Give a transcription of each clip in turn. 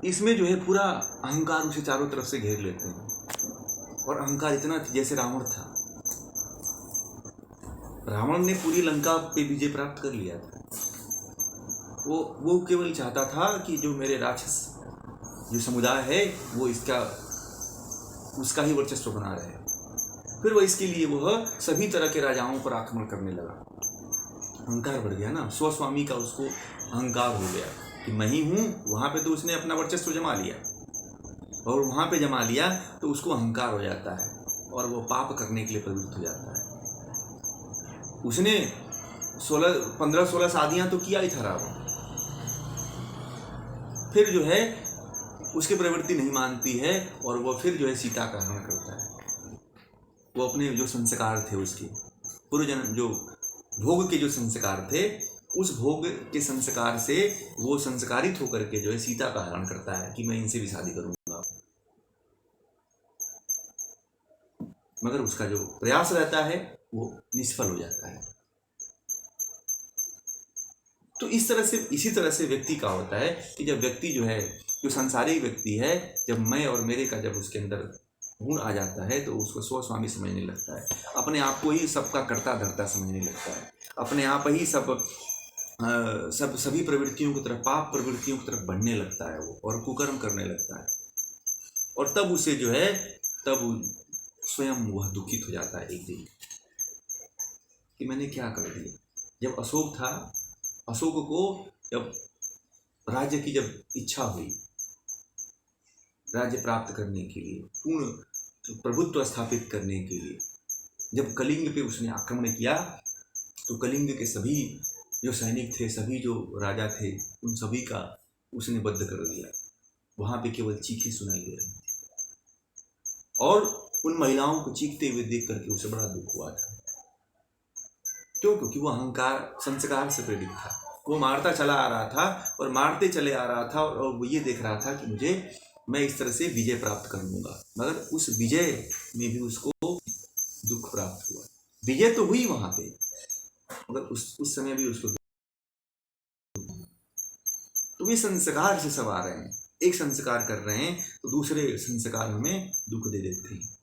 इसमें जो है पूरा अहंकार उसे चारों तरफ से घेर लेते हैं। और अहंकार इतना जैसे रावण था, रावण ने पूरी लंका पे विजय प्राप्त कर लिया था। वो केवल चाहता था कि जो मेरे राक्षस जो समुदाय है वो उसका ही वर्चस्व बना रहे। फिर वो इसके लिए वह सभी तरह के राजाओं पर आक्रमण करने लगा। अहंकार बढ़ गया ना, स्वस्वामी का उसको अहंकार हो गया कि मैं ही हूँ। वहाँ पे तो उसने अपना वर्चस्व जमा लिया, और वहाँ पे जमा लिया तो उसको अहंकार हो जाता है और वो पाप करने के लिए प्रवृत्त हो जाता है। उसने 15-16 शादियाँ तो किया ही था रावण। फिर जो है उसकी प्रवृत्ति नहीं मानती है और वो फिर जो है सीता का हरण करता है। वो अपने जो संस्कार थे उसके पूर्व जन्म जो भोग के जो संस्कार थे, उस भोग के संस्कार से वो संस्कारित होकर के जो है सीता का हरण करता है कि मैं इनसे भी शादी करूंगा। मगर उसका जो प्रयास रहता है वो निष्फल हो जाता है। तो इसी तरह से व्यक्ति का होता है कि जब व्यक्ति जो है, जो सांसारिक व्यक्ति है, जब मैं और मेरे का जब उसके अंदर गुण आ जाता है तो उसको स्वस्वामी समझने लगता है, अपने आप को ही सबका कर्ता धर्ता समझने लगता है, अपने आप ही सभी प्रवृत्तियों की तरफ, पाप प्रवृत्तियों की तरफ बढ़ने लगता है वो, और कुकर्म करने लगता है। और तब उसे जो है, तब स्वयं वह दुखित हो जाता है एक दिन कि मैंने क्या कर दिया। जब अशोक था, अशोक को जब राज्य की जब इच्छा हुई, राज्य प्राप्त करने के लिए, पूर्ण प्रभुत्व स्थापित करने के लिए, जब कलिंग पे उसने आक्रमण किया तो कलिंग के सभी जो सैनिक थे, सभी जो राजा थे, उन सभी का उसने वध कर दिया। वहां पे केवल चीखें सुनाई दे रही थी और उन महिलाओं को चीखते हुए देख करके उसे बड़ा दुख हुआ था। क्यों? क्योंकि वो अहंकार संस्कार से प्रेरित था। वो मारता चला आ रहा था और मारते चले आ रहा था और वो ये देख रहा था कि मैं इस तरह से विजय प्राप्त कर लूंगा। मगर उस विजय में भी उसको दुख प्राप्त हुआ। विजय तो हुई वहां पे, मगर उस समय भी उसको तो वे संस्कार से सब आ रहे हैं। एक संस्कार कर रहे हैं तो दूसरे संस्कार हमें दुख दे देते हैं।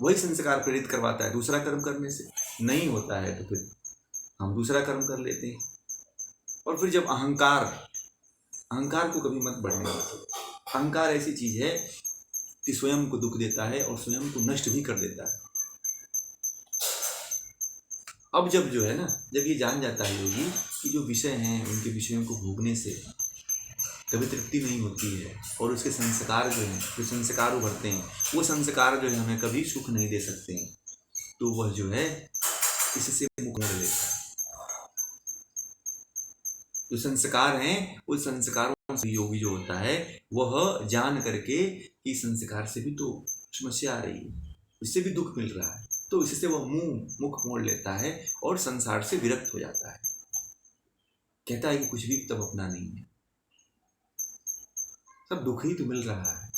वही संस्कार प्रेरित करवाता है दूसरा कर्म करने से। नहीं होता है तो फिर हम दूसरा कर्म कर लेते हैं। और फिर जब अहंकार को कभी मत बढ़ने दो। अहंकार ऐसी चीज है कि स्वयं को दुख देता है और स्वयं को नष्ट भी कर देता है। अब जब जो है ना, जब ये जान जाता है योगी कि जो विषय हैं उनके विषयों को भोगने से कभी तृप्ति नहीं होती है, और उसके संस्कार जो हैं, जो संस्कार उभरते हैं, वो संस्कार जो है हमें कभी सुख नहीं दे सकते हैं, तो वह जो है इससे मुक्त कर लेता है। जो संस्कार हैं उस संस्कारों से योगी जो होता है वह जान करके कि संस्कार से भी तो समस्या आ रही है, इससे भी दुख मिल रहा है, तो इससे वह मुख मोड़ लेता है और संसार से विरक्त हो जाता है। कहता है कि कुछ भी तब अपना नहीं है, सब दुख ही तो मिल रहा है।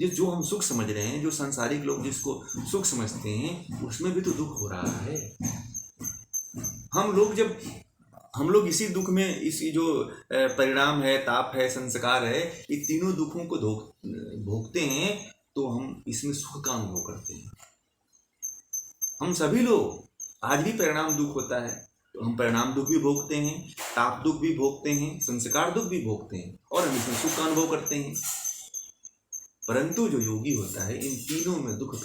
जो हम सुख समझ रहे हैं, जो सांसारिक लोग जिसको सुख समझते हैं, उसमें भी तो दुख हो रहा है। हम लोग इसी दुख में, इसी जो परिणाम है, ताप है, संस्कार है, ये तीनों दुखों को भोगते हैं, तो हम इसमें सुख का अनुभव करते हैं। हम सभी लोग आज भी परिणाम दुख होता है तो हम परिणाम दुख भी भोगते हैं, ताप दुख भी भोगते हैं, संस्कार दुख भी भोगते हैं, और हम इसमें सुख का अनुभव करते हैं। परंतु जो योगी होता है इन तीनों में दुख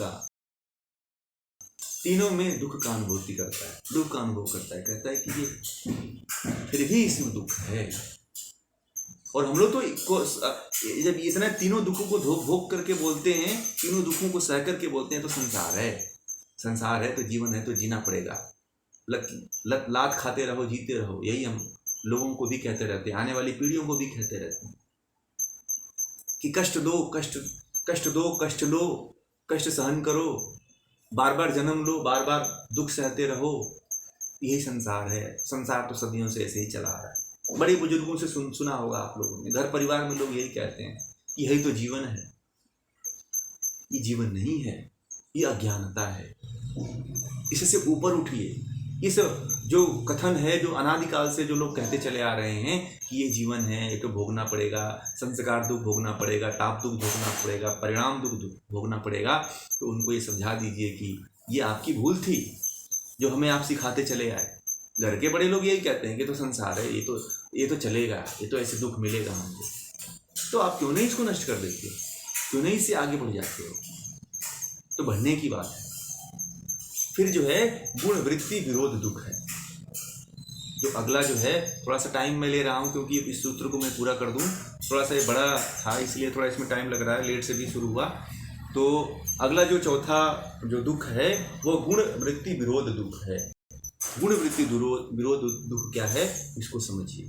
का अनुभूति करता है, दुख का अनुभव करता है, कहता है कि ये फिर भी इसमें दुख है। और हम लोग तो जब इतना तीनों दुखों को भोग करके बोलते हैं, तीनों दुखों को सह करके बोलते हैं, तो संसार है तो जीवन है तो जीना पड़ेगा। लात खाते रहो, जीते रहो, यही हम लोगों को भी कहते रहते हैं, आने वाली पीढ़ियों को भी कहते रहते हैं कि कष्ट दो, कष्ट सहन करो, बार बार जन्म लो, बार बार दुख सहते रहो। यही संसार है। संसार तो सदियों से ऐसे ही चला आ रहा है। बड़े बुजुर्गों से सुना होगा आप लोगों ने, घर परिवार में लोग यही कहते हैं कि यही तो जीवन है। ये जीवन नहीं है, ये अज्ञानता है। इससे ऊपर उठिए, इस जो कथन है, जो अनादिकाल से जो लोग कहते चले आ रहे हैं कि ये जीवन है, ये तो भोगना पड़ेगा, संस्कार दुख भोगना पड़ेगा, ताप दुख भोगना पड़ेगा, परिणाम दुख भोगना पड़ेगा, तो उनको ये समझा दीजिए कि ये आपकी भूल थी जो हमें आप सिखाते चले आए। घर के बड़े लोग यही कहते हैं कि तो संसार है, ये तो चलेगा, ये तो ऐसे दुख मिलेगा हमको, तो आप क्यों नहीं इसको नष्ट कर देते हो, क्यों नहीं इससे आगे बढ़ जाते हो? तो बढ़ने की बात है। फिर जो है गुण वृत्ति विरोध दुख है। जो अगला जो है, थोड़ा सा टाइम मैं ले रहा हूँ क्योंकि इस सूत्र को मैं पूरा कर दूँ, थोड़ा सा ये बड़ा था इसलिए थोड़ा इसमें टाइम लग रहा है, लेट से भी शुरू हुआ। तो अगला जो चौथा जो दुख है वो गुण वृत्ति विरोध दुख है। गुण वृत्ति विरोध दुख क्या है, इसको समझिए।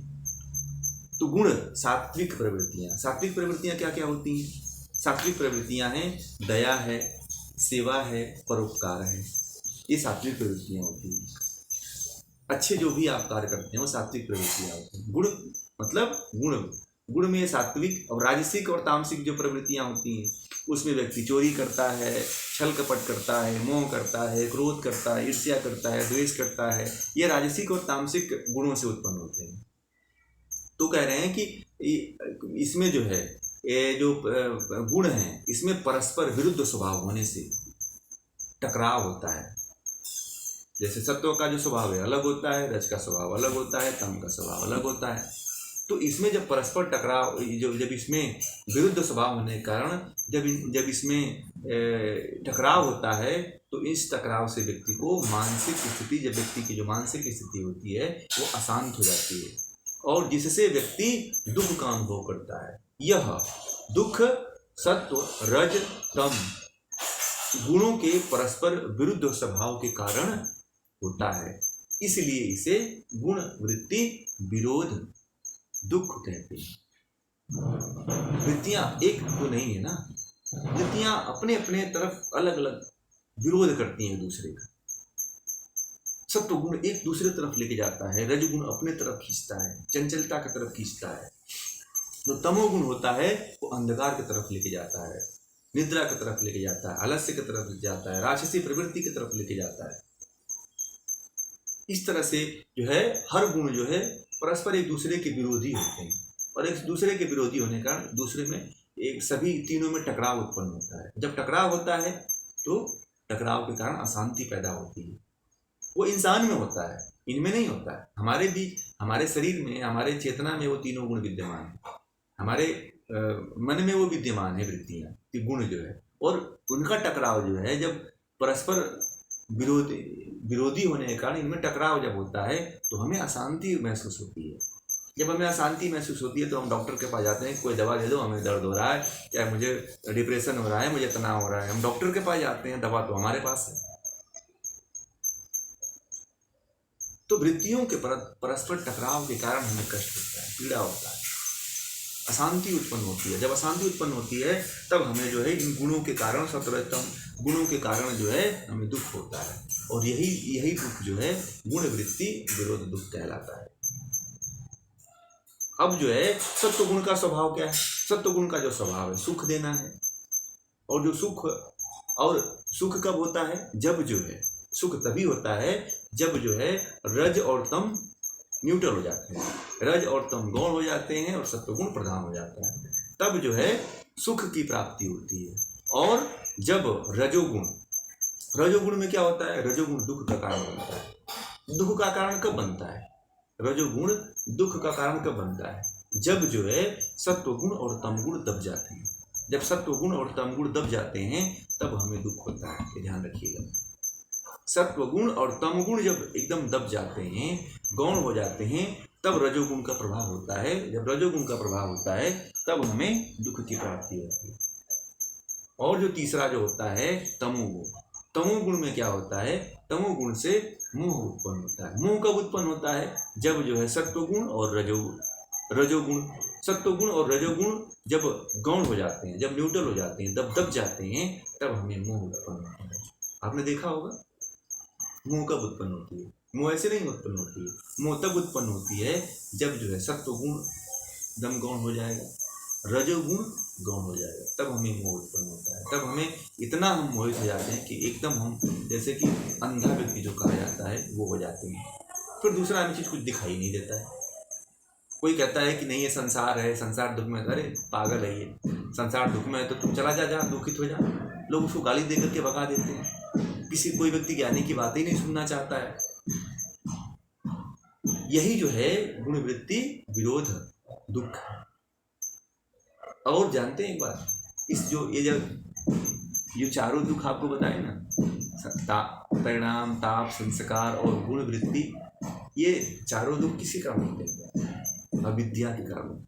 तो गुण सात्विक प्रवृत्तियाँ, सात्विक प्रवृत्तियाँ क्या क्या होती हैं? सात्विक प्रवृत्तियाँ हैं दया है, सेवा है, परोपकार है, ये सात्विक प्रवृत्तियाँ होती हैं। अच्छे जो भी आप कार्य करते हैं वो सात्विक प्रवृत्तियाँ होती हैं। गुण मतलब गुण में सात्विक और राजसिक और तामसिक जो प्रवृत्तियाँ होती हैं उसमें व्यक्ति चोरी करता है, छल कपट करता है, मोह करता है, क्रोध करता है, ईर्ष्या करता है, द्वेष करता है, ये राजसिक और तामसिक गुणों से उत्पन्न होते हैं। तो कह रहे हैं कि इसमें जो है ये जो गुण हैं इसमें परस्पर विरुद्ध स्वभाव होने से टकराव होता है। जैसे सत्व का जो स्वभाव है अलग होता है, रज का स्वभाव अलग होता है, तम का स्वभाव अलग होता है। तो इसमें जब परस्पर टकराव, जब इसमें विरुद्ध स्वभाव होने के कारण जब इसमें टकराव होता है तो इस टकराव से व्यक्ति को मानसिक स्थिति, जब व्यक्ति की जो मानसिक स्थिति होती है वो अशांत हो जाती है और जिससे व्यक्ति दुख का अनुभव करता है। यह दुख सत्व रज तम गुणों के परस्पर विरुद्ध स्वभाव के कारण होता है, इसलिए इसे गुण वृत्ति विरोध दुख कहते हैं। वृत्तियां एक तो नहीं है ना, वृत्तियां अपने अपने तरफ अलग अलग विरोध करती हैं दूसरे का। सत्व गुण एक दूसरे तरफ लेके जाता है, रजगुण अपने तरफ खींचता है, चंचलता की तरफ खींचता है। जो तमोगुण होता है वो अंधकार की तरफ लेके जाता है, निद्रा की तरफ लेके जाता है, आलस्य की तरफ लेके जाता है, राक्षसी प्रवृत्ति की तरफ लेके जाता है। इस तरह से जो है हर गुण जो है परस्पर एक दूसरे के विरोधी होते हैं और एक दूसरे के विरोधी होने का दूसरे में एक सभी तीनों में टकराव उत्पन्न होता है। जब टकराव होता है तो टकराव के कारण अशांति पैदा होती है। वो इंसान में होता है, इनमें नहीं होता है। हमारे बीच, हमारे शरीर में, हमारे चेतना में वो तीनों गुण विद्यमान है, हमारे मन में वो विद्यमान है वृत्तियाँ, गुण जो है, और उनका टकराव जो है जब परस्पर विरोधी होने के कारण इनमें टकराव जब होता है तो हमें अशांति महसूस होती है। जब हमें अशांति महसूस होती है तो हम डॉक्टर के पास जाते हैं, कोई दवा दे दो, हमें दर्द हो रहा है, चाहे मुझे डिप्रेशन हो रहा है, मुझे तनाव हो रहा है, हम डॉक्टर के पास जाते हैं, दवा तो हमारे पास है। तो वृत्तियों के परस्पर टकराव के कारण हमें कष्ट होता है, पीड़ा होता है, अशांति उत्पन्न होती है। जब अशांति उत्पन्न होती है तब हमें जो है इन गुणों के कारण, सत्वरजतम गुणों के कारण जो है हमें दुख होता है और यही दुख जो है गुण वृत्ति विरोध दुख कहलाता है। अब जो है सत्व गुण का स्वभाव क्या है? सत्व गुण का जो स्वभाव है सुख देना है, और जो सुख कब होता है? जब जो है सुख तभी होता है जब जो है रज और तम न्यूट्रल हो जाते हैं, रज और तम गौण हो जाते हैं और सत्वगुण प्रधान हो जाता है, तब जो है सुख की प्राप्ति होती है। और जब रजोगुण में क्या होता है? रजोगुण दुख का कारण बनता है। दुख का कारण कब बनता है? रजोगुण दुख का कारण कब बनता है? जब जो है सत्वगुण और तमगुण दब जाते हैं। जब सत्वगुण और तमगुण दब जाते हैं तब हमें दुख होता है, ये ध्यान रखिएगा। सत्वगुण और तमगुण जब एकदम दब जाते हैं, गौण हो जाते हैं, तब रजोगुण का प्रभाव होता है। जब रजोगुण का प्रभाव होता है तब हमें दुख की प्राप्ति होती है। और जो तीसरा जो होता है तमोगुण, तमोगुण में क्या होता है? तमोगुण से मोह उत्पन्न होता है। मोह कब उत्पन्न होता है? जब जो है सत्वगुण और रजोगुण सत्वगुण और रजोगुण जब गौण हो जाते हैं, जब न्यूट्रल हो जाते हैं, दब जाते हैं, तब हमें मोह उत्पन्न होता है। आपने देखा होगा मोह कब उत्पन्न होती है? मोह ऐसे नहीं उत्पन्न होती है। मोह तब उत्पन्न होती है जब जो है सत्वगुण दम गौण हो जाएगा, रजोगुण गौण हो जाएगा, तब हमें मोह उत्पन्न होता है। तब हमें इतना हम मोहित हो जाते हैं कि एकदम हम जैसे कि अंधा व्यक्ति जो कहा जाता है वो हो जाते हैं। फिर दूसरा हमें चीज़ कुछ दिखाई नहीं देता है। कोई कहता है कि नहीं ये संसार है, संसार दुख में, अरे पागल है ये, संसार दुख में है तो तुम चला जा, जा दुखित हो जा। लोग उसको गाली दे करके भगा देते हैं। किसी कोई व्यक्ति ज्ञानी की बातें ही नहीं सुनना चाहता है। यही जो है गुण वृत्ति विरोध दुख है। और जानते हैं एक बात, इस जो ये जो चारों दुख आपको बताए ना, परिणाम, ताप, संस्कार और गुण वृत्ति, ये चारों दुख किसी कारण होते हैं? अविद्या के कारण।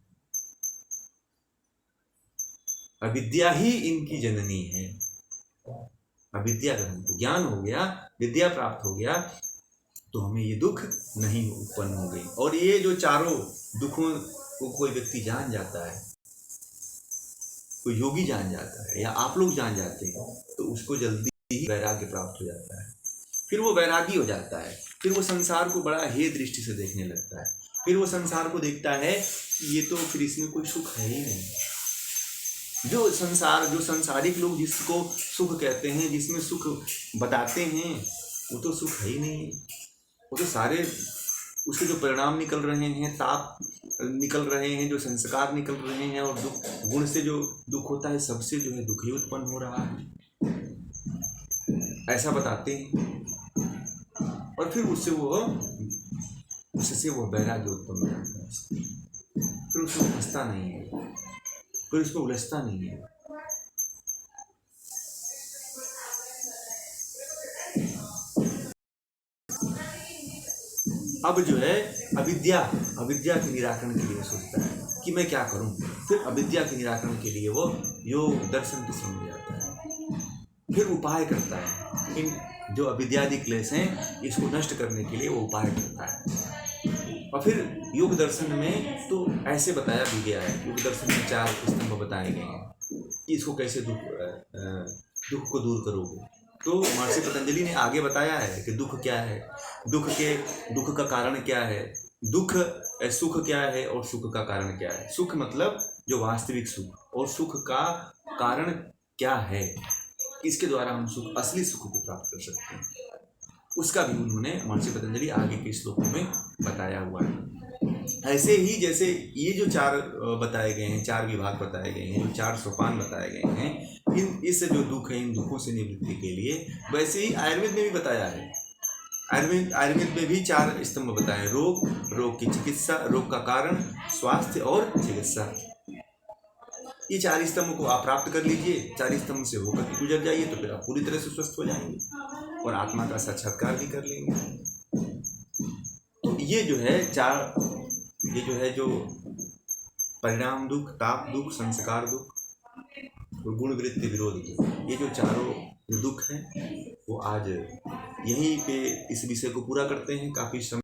अविद्या ही इनकी जननी है। अविद्या का हमको ज्ञान हो गया, विद्या प्राप्त हो गया, तो हमें ये दुख नहीं उत्पन्न हो गई। और ये जो चारों दुखों को कोई व्यक्ति जान जाता है, कोई योगी जान जाता है, या आप लोग जान जाते हैं, तो उसको जल्दी ही वैराग्य प्राप्त हो जाता है। फिर वो वैरागी हो जाता है। फिर वो संसार को बड़ा हे दृष्टि से देखने लगता है। फिर वो संसार को देखता है कि ये तो फिर इसमें कोई सुख है ही नहीं। जो संसारिक लोग जिसको सुख कहते हैं, जिसमें सुख बताते हैं, वो तो सुख है ही नहीं। वो तो सारे उसके जो परिणाम निकल रहे हैं, ताप निकल रहे हैं, जो संस्कार निकल रहे हैं, और दुख, गुण से जो दुख होता है, सबसे जो है दुख ही उत्पन्न हो रहा है, ऐसा बताते हैं। और फिर उससे वो वैराग्य उत्पन्न हो जाता है। फिर उसको फंसता नहीं है, फिर उसको उलझता नहीं है। अब जो है अविद्या के निराकरण के लिए सोचता है कि मैं क्या करूं। फिर अविद्या के निराकरण के लिए वो योग दर्शन के शरण में जाता है। फिर उपाय करता है। इन जो अविद्यादि क्लेश हैं, इसको नष्ट करने के लिए वो उपाय करता है। और फिर योग दर्शन में तो ऐसे बताया भी गया है, योग दर्शन में 4 स्तंभ बताए गए हैं कि इसको कैसे दुख को दूर करोगे। तो महर्षि पतंजलि ने आगे बताया है कि दुख क्या है, दुख का कारण क्या है, सुख क्या है और सुख का कारण क्या है। सुख मतलब जो वास्तविक सुख, और सुख का कारण क्या है, इसके द्वारा हम असली सुख को प्राप्त कर सकते हैं। उसका भी उन्होंने महर्षि पतंजलि आगे के श्लोकों में बताया हुआ है। ऐसे ही जैसे ये जो 4 बताए गए हैं, 4 विभाग बताए गए हैं, 4 सोपान बताए गए हैं, इस जो दुख है, इन दुखों से निवृत्ति के लिए, वैसे ही आयुर्वेद में भी बताया है। आयुर्वेद में भी 4 स्तंभ बताए। रोग की चिकित्सा, रोग का कारण, स्वास्थ्य और चिकित्सा। ये 4 स्तंभ को आप प्राप्त कर लीजिए, 4 स्तंभ से होकर के गुजर जाइए, तो फिर आप पूरी तरह से स्वस्थ हो जाएंगे और आत्मा का साक्षात्कार भी कर लेंगे। तो ये जो है जो परिणाम दुख, ताप दुख, संस्कार दुख, गुण वृत्ति विरोध दुख, ये जो चारों दुख हैं, वो आज यहीं पे इस विषय को पूरा करते हैं। काफ़ी समय